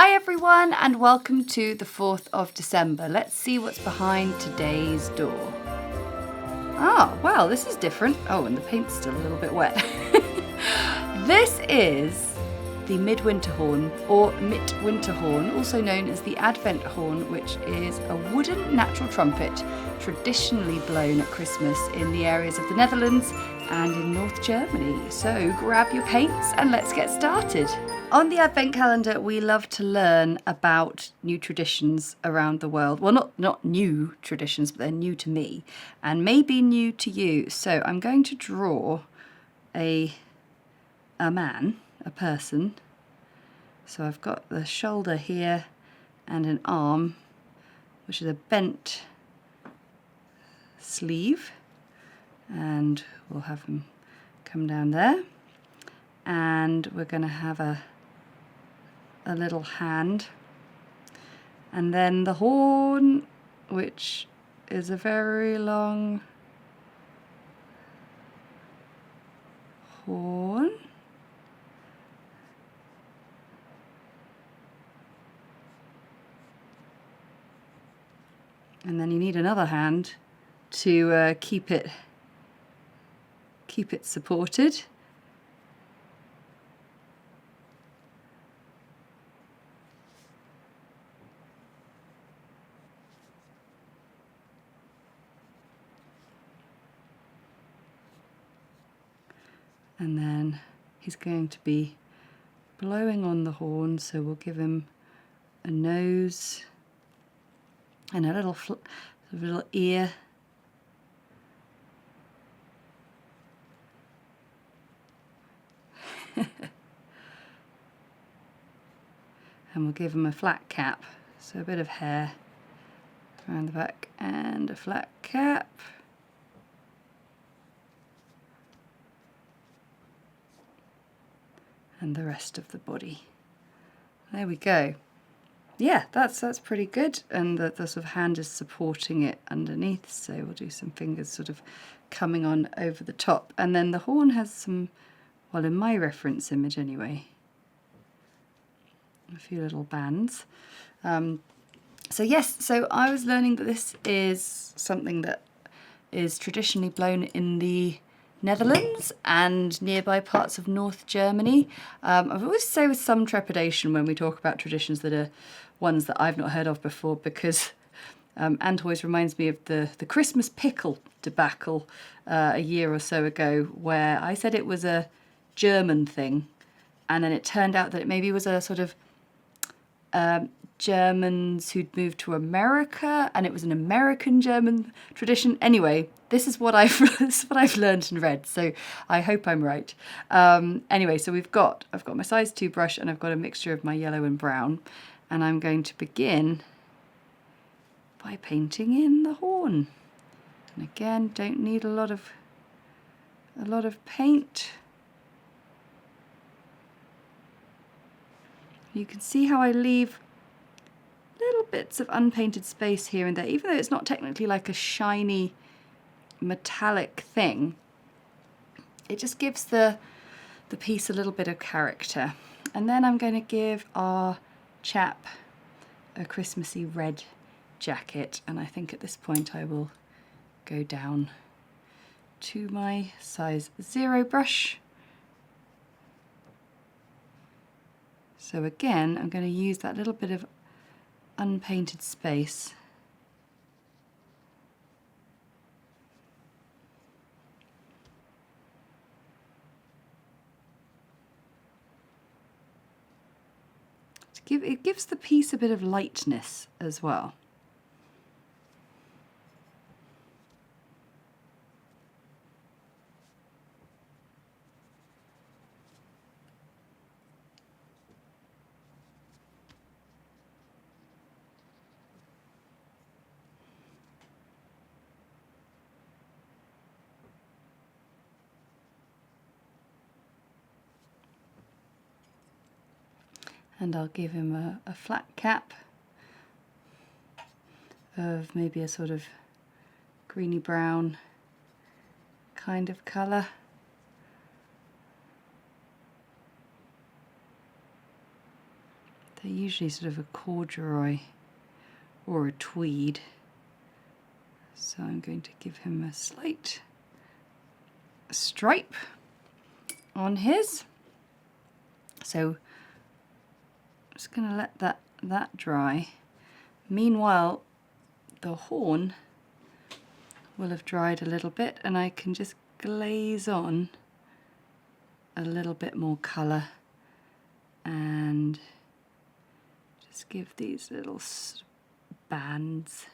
Hi everyone and welcome to the 4th of December. Let's see what's behind today's door. Oh, wow, this is different. Oh, and the paint's still a little bit wet. This is the midwinter horn, or midwinter horn, also known as the Advent horn, which is a wooden natural trumpet traditionally blown at Christmas in the areas of the Netherlands and in North Germany. So grab your paints and let's get started. On the Advent calendar, we love to learn about new traditions around the world. Well, not new traditions, but they're new to me and maybe new to you. So I'm going to draw a person. So I've got the shoulder here and an arm, which is a bent sleeve, and we'll have him come down there. And we're going to have a little hand, and then the horn, which is a very long horn. And then you need another hand to keep it supported. And then he's going to be blowing on the horn, so we'll give him a nose and a little ear. And we'll give him a flat cap, so a bit of hair around the back and a flat cap. And the rest of the body. There we go. Yeah, that's pretty good, and the sort of hand is supporting it underneath, so we'll do some fingers sort of coming on over the top. And then the horn has some, well, in my reference image anyway, a few little bands. So yes, so I was learning that this is something that is traditionally blown in the Netherlands and nearby parts of North Germany. I've always say with some trepidation when we talk about traditions that are ones that I've not heard of before, because Ant always reminds me of the Christmas pickle debacle a year or so ago, where I said it was a German thing, and then it turned out that it maybe was a sort of Germans who'd moved to America, and it was an American German tradition. Anyway, this is what I've learned and read, so I hope I'm right. Anyway, so I've got my size 2 brush, and I've got a mixture of my yellow and brown, and I'm going to begin by painting in the horn. And again, don't need a lot of paint. You can see how I leave little bits of unpainted space here and there, even though it's not technically like a shiny metallic thing. It just gives the piece a little bit of character. And then I'm going to give our chap a Christmassy red jacket, and I think at this point I will go down to my size 0 brush. So again, I'm going to use that little bit of unpainted space it gives the piece a bit of lightness as well. And I'll give him a flat cap of maybe a sort of greeny brown kind of colour. They're usually sort of a corduroy or a tweed. So I'm going to give him a slight stripe on his. So I'm just going to let that dry. Meanwhile, the horn will have dried a little bit, and I can just glaze on a little bit more colour and just give these little bands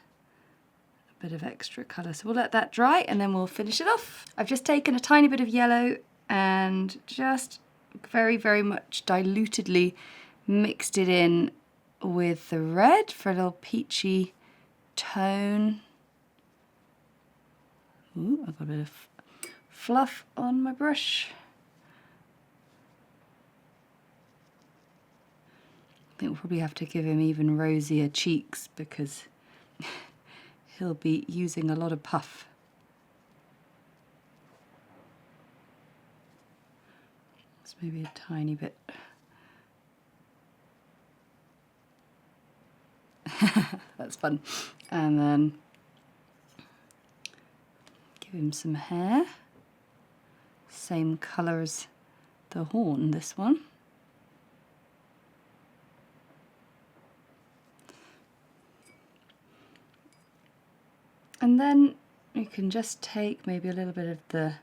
a bit of extra colour. So we'll let that dry and then we'll finish it off. I've just taken a tiny bit of yellow and just very, very much dilutedly mixed it in with the red for a little peachy tone. Ooh, I've got a bit of fluff on my brush. I think we'll probably have to give him even rosier cheeks because he'll be using a lot of puff. It's maybe a tiny bit. That's fun. And then give him some hair. Same colour as the horn, this one. And then you can just take maybe a little bit of the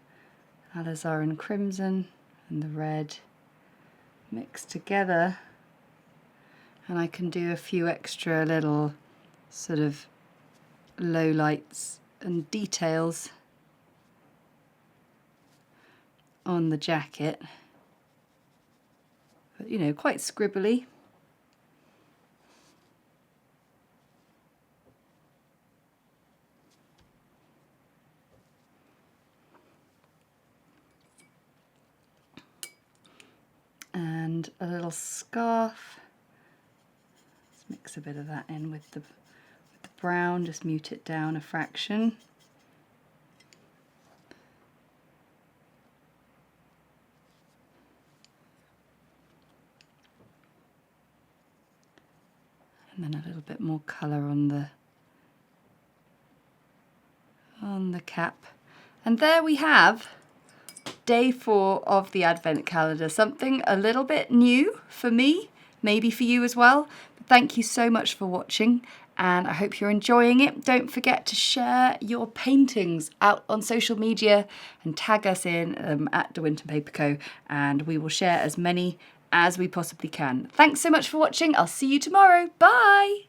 Alizarin Crimson and the red mixed together, and I can do a few extra little sort of low lights and details on the jacket, but you know, quite scribbly. And a little scarf. Let's mix a bit of that in with the brown, just mute it down a fraction. And then a little bit more colour on the cap. And there we have day 4 of the Advent calendar, something a little bit new for me, maybe for you as well. But thank you so much for watching, and I hope you're enjoying it. Don't forget to share your paintings out on social media and tag us in at the Winton Paper Co, and we will share as many as we possibly can. Thanks so much for watching. I'll see you tomorrow. Bye!